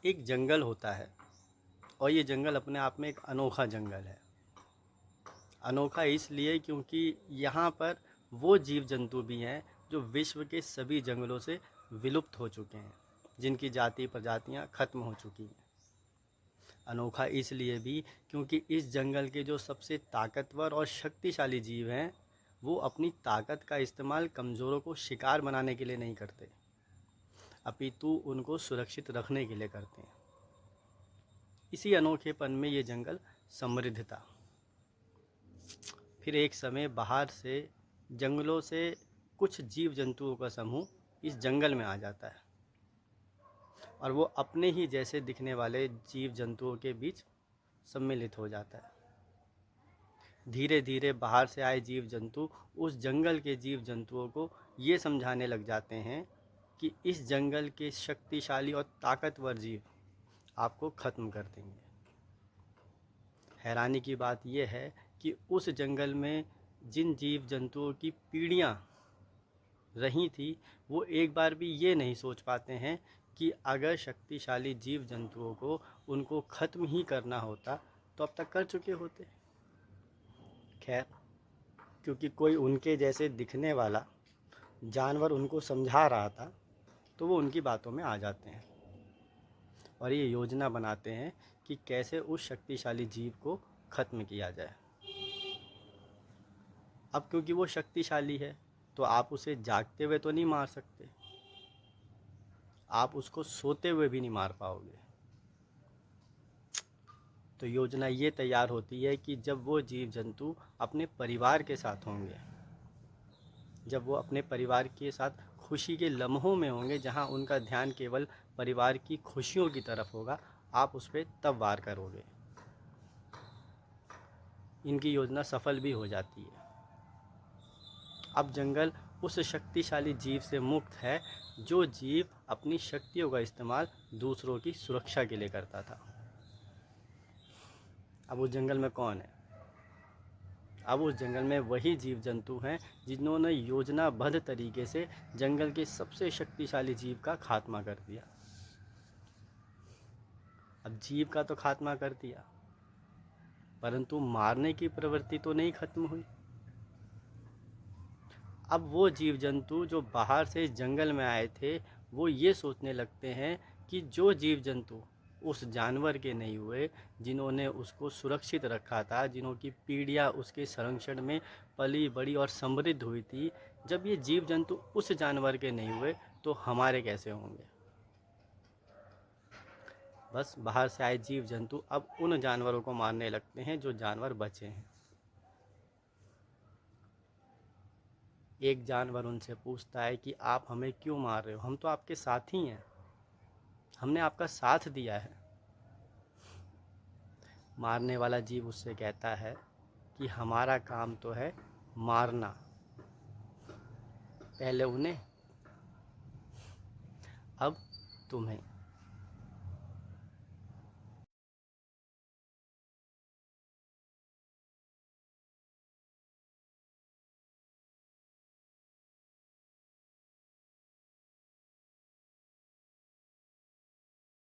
एक जंगल होता है और ये जंगल अपने आप में एक अनोखा जंगल है। अनोखा इसलिए क्योंकि यहाँ पर वो जीव जंतु भी हैं जो विश्व के सभी जंगलों से विलुप्त हो चुके हैं, जिनकी जाति प्रजातियाँ खत्म हो चुकी हैं। अनोखा इसलिए भी क्योंकि इस जंगल के जो सबसे ताकतवर और शक्तिशाली जीव हैं वो अपनी ताकत का इस्तेमाल कमज़ोरों को शिकार बनाने के लिए नहीं करते, अपितु उनको सुरक्षित रखने के लिए करते हैं। इसी अनोखेपन में ये जंगल समृद्ध था। फिर एक समय बाहर से जंगलों से कुछ जीव जंतुओं का समूह इस जंगल में आ जाता है और वो अपने ही जैसे दिखने वाले जीव जंतुओं के बीच सम्मिलित हो जाता है। धीरे धीरे बाहर से आए जीव जंतु उस जंगल के जीव जंतुओं को ये समझाने लग जाते हैं कि इस जंगल के शक्तिशाली और ताकतवर जीव आपको ख़त्म कर देंगे। हैरानी की बात यह है कि उस जंगल में जिन जीव जंतुओं की पीढ़ियाँ रही थी वो एक बार भी ये नहीं सोच पाते हैं कि अगर शक्तिशाली जीव जंतुओं को उनको ख़त्म ही करना होता तो अब तक कर चुके होते। खैर, क्योंकि कोई उनके जैसे दिखने वाला जानवर उनको समझा रहा था तो वो उनकी बातों में आ जाते हैं और ये योजना बनाते हैं कि कैसे उस शक्तिशाली जीव को ख़त्म किया जाए। अब क्योंकि वो शक्तिशाली है तो आप उसे जागते हुए तो नहीं मार सकते, आप उसको सोते हुए भी नहीं मार पाओगे। तो योजना ये तैयार होती है कि जब वो जीव जंतु अपने परिवार के साथ होंगे, जब वो अपने परिवार के साथ खुशी के लम्हों में होंगे, जहाँ उनका ध्यान केवल परिवार की खुशियों की तरफ होगा, आप उस पर तब वार करोगे। इनकी योजना सफल भी हो जाती है। अब जंगल उस शक्तिशाली जीव से मुक्त है जो जीव अपनी शक्तियों का इस्तेमाल दूसरों की सुरक्षा के लिए करता था। अब उस जंगल में कौन है? अब उस जंगल में वही जीव जंतु हैं जिन्होंने योजनाबद्ध तरीके से जंगल के सबसे शक्तिशाली जीव का खात्मा कर दिया। अब जीव का तो खात्मा कर दिया, परंतु मारने की प्रवृत्ति तो नहीं खत्म हुई। अब वो जीव जंतु जो बाहर से जंगल में आए थे वो ये सोचने लगते हैं कि जो जीव जंतु उस जानवर के नहीं हुए, जिन्होंने उसको सुरक्षित रखा था, जिन्हों की पीढ़ियाँ उसके संरक्षण में पली बड़ी और समृद्ध हुई थी, जब ये जीव जंतु उस जानवर के नहीं हुए तो हमारे कैसे होंगे। बस बाहर से आए जीव जंतु अब उन जानवरों को मारने लगते हैं जो जानवर बचे हैं। एक जानवर उनसे पूछता है कि आप हमें क्यों मार रहे हो, हम तो आपके साथ ही हैं, हमने आपका साथ दिया है। मारने वाला जीव उससे कहता है कि हमारा काम तो है मारना, पहले उन्हें अब तुम्हें।